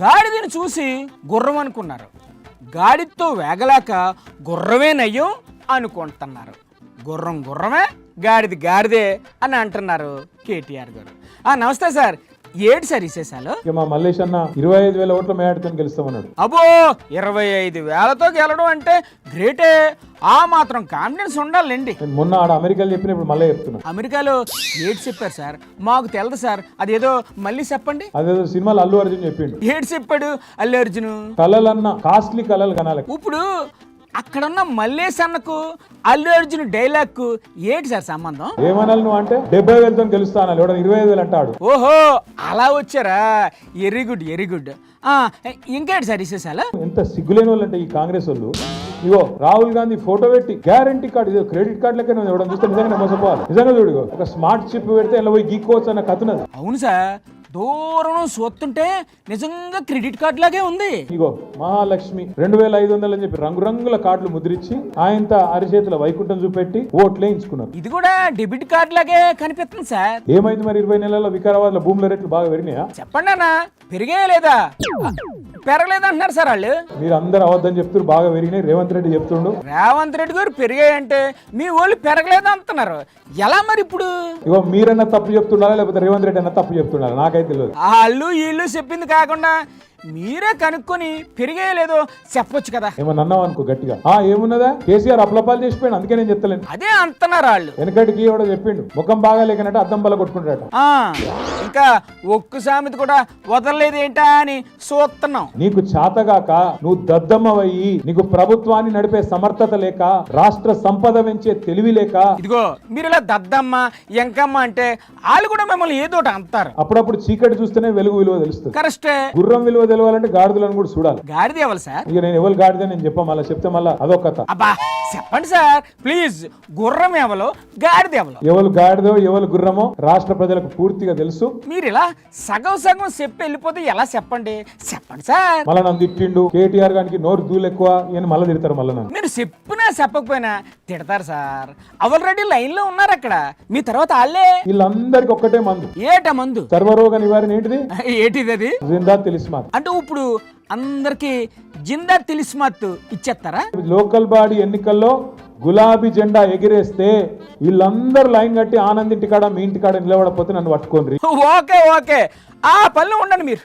గాడిదని చూసి గుర్రం అనుకున్నారు. గాడితో వేగలేక గుర్రమే నయ్యం అనుకుంటున్నారు. గుర్రం గుర్రమే, గాడిది గాడిదే అని అంటున్నారు కేటీఆర్ గారు. నమస్తే సార్, ఏడు సార్ విశేషాలు? మా మల్లేష్ అన్న 25,000 ఓట్ల మేడతో గెలుస్తామన్నాడు. అబ్బో, 25,000తో గెలడం అంటే గ్రేటే. ఆ మాత్రం కాన్ఫిడెన్స్ ఉండాలండి. మొన్న ఆడ అమెరికాలో చెప్పిన ఇప్పుడు మళ్ళీ చెప్తున్నా. అమెరికాలో ఏడు చెప్పారు సార్? మాకు తెలదు సార్, అదేదో మళ్ళీ చెప్పండి. అదేదో సినిమాలో అల్లు అర్జున్ చెప్పిండు. ఏడు చెప్పాడు అల్లు అర్జున్? కళలన్న కాస్ట్లీ కళలు కనాలి. ఇప్పుడు అక్కడున్న మల్లేష్ అన్నకు అల్లు అర్జున్ డైలాగ్ ఏంటి సార్ సంబంధం? ఏమనాలి నువ్వు అంటే 70,000తో గెలుస్తా అనాలి, 25,000 అంటాడు. ఓహో, అలా వచ్చారా? Very good, very good. ఇంకేంటి సార్ విశేషాలు? ఎంత సిగ్గులేని వాళ్ళు అంటే ఈ కాంగ్రెస్ వాళ్ళు. ఇగో రాహుల్ గాంధీ ఫోటో పెట్టి గ్యారంటీ కార్డు, ఇదో క్రెడిట్ కార్డు లెక్క ఇవ్వడం చూస్తే నిజంగా మోసపోవాలి. నిజంగా చూడు, ఒక స్మార్ట్ చిప్ పెడితే ఇలా పోయి గీక్కోవచ్చు అన్న కథనది. అవును సార్, దూరం చూస్తుంటే నిజంగా క్రెడిట్ కార్డు లాగే ఉంది. ఇగో మహాలక్ష్మి 2,500 అని చెప్పి రంగురంగుల కార్డులు ముద్రించి ఆయన అరిచేతుల వైకుంఠం చూపెట్టి ఓట్లే ఎంచుకున్నారు. ఇది కూడా డెబిట్ కార్డు లాగే కనిపిస్తుంది సార్. ఏమైంది మరి 20 నెలల్లో వికారాబాద్ లో భూముల రేట్లు బాగా పెరిగినాయా? చెప్పండి అన్న, పెరిగే లేదా పెరగలేదంటున్నారు సార్ వాళ్ళు. మీరు అందరు అవద్దని చెప్తున్నారు, బాగా పెరిగినాయి. రేవంత్ రెడ్డి చెప్తుండు. రేవంత్ రెడ్డి గారు పెరిగాయంటే మీ వాళ్ళు పెరగలేదు అంటున్నారు. ఎలా మరి ఇప్పుడు? ఇగో మీరన్నా తప్పు చెప్తున్నారా లేకపోతే రేవంత్ రెడ్డి అన్న తప్పు చెప్తున్నారా? నాకైతే తెలియదు. వాళ్ళు వీళ్ళు చెప్పింది కాకుండా మీరే కనుక్కొని పెరిగేయలేదో చెప్పొచ్చు కదా. ఏమన్నా అన్నావు అనుకో గట్టిగా, ఏమున్నదా కేసీఆర్ అప్లపాలు చేసిపోయాడు, అందుకే నేను చెప్తలేను. అదే అంటున్నారు వాళ్ళు. వెనకటికి ఎవడో చెప్పిండు, ముఖం బాగా లేకనట్టు అద్దం బల్ల కొట్టుకుంటాడట. ఇంకా ఒక్క సామెత కూడా వదలలేదు ఏంటా అని చూస్తున్నాం. నీకు చేతగాక నువ్వు దద్దమ్మవయ్యి, నీకు ప్రభుత్వాన్ని నడిపే సమర్థత లేక, రాష్ట్ర సంపద పెంచే తెలివి లేక, ఇదిగో మీరు ఇలా దద్దమ్మ ఎంకమ్మ అంటే వాళ్ళు కూడా మిమ్మల్ని ఏదోటి అంటారు. అప్పుడప్పుడు చీకటి చూస్తేనే వెలుగు విలువ తెలుస్తుంది. కరెక్టే. గుర్రం విలువ తెలవాలంటే గాడిదలను కూడా చూడాలి. గాడిద ఎవరు సార్? ఇక నేను ఎవరు గాడిద నేను చెప్పా, మళ్ళీ చెప్తే మళ్ళీ అదొక కథ. అబ్బా చెప్పండి సార్ ప్లీజ్. గుర్రం ఎవలో గాడిద ఎవలో? ఎవరు గాడిదో ఎవరు గుర్రమో రాష్ట్ర ప్రజలకు పూర్తిగా తెలుసు. మీరు ఇలా సగం సగం చెప్పి వెళ్ళిపోతే ఎలా చెప్పండి? చెప్పండి సార్. మళ్ళీ నన్ను తిట్టిండు కేటీఆర్ గారికి, నోరు దూలు ఎక్కువ అని మళ్ళీ తిడతారు. మళ్ళీ నన్ను మీరు చెప్పినా చెప్పకపోయినా తిడతారు సార్. ఆల్రెడీ లైన్ లో ఉన్నారు అక్కడ, మీ తర్వాత వాళ్ళే. వీళ్ళందరికి ఒక్కటే మందు. ఏట మందు? సర్వరోగ నివారణ ఏంటిది? ఏటిది అది? జిందా తెలిస్మాత్. అంటే ఇప్పుడు అందరికి జిందా తెలిస్మాత్ ఇచ్చేస్తారా? లోకల్ బాడీ ఎన్నికల్లో గులాబీ జెండా ఎగిరేస్తే వీళ్ళందరూ లైన్ కట్టి ఆనంద్ ఇంటికాడ మీ ఇంటికాడ నిలబడపోతే నన్ను పట్టుకోండి. ఓకే ఓకే, ఆ పనిలో ఉండండి మీరు.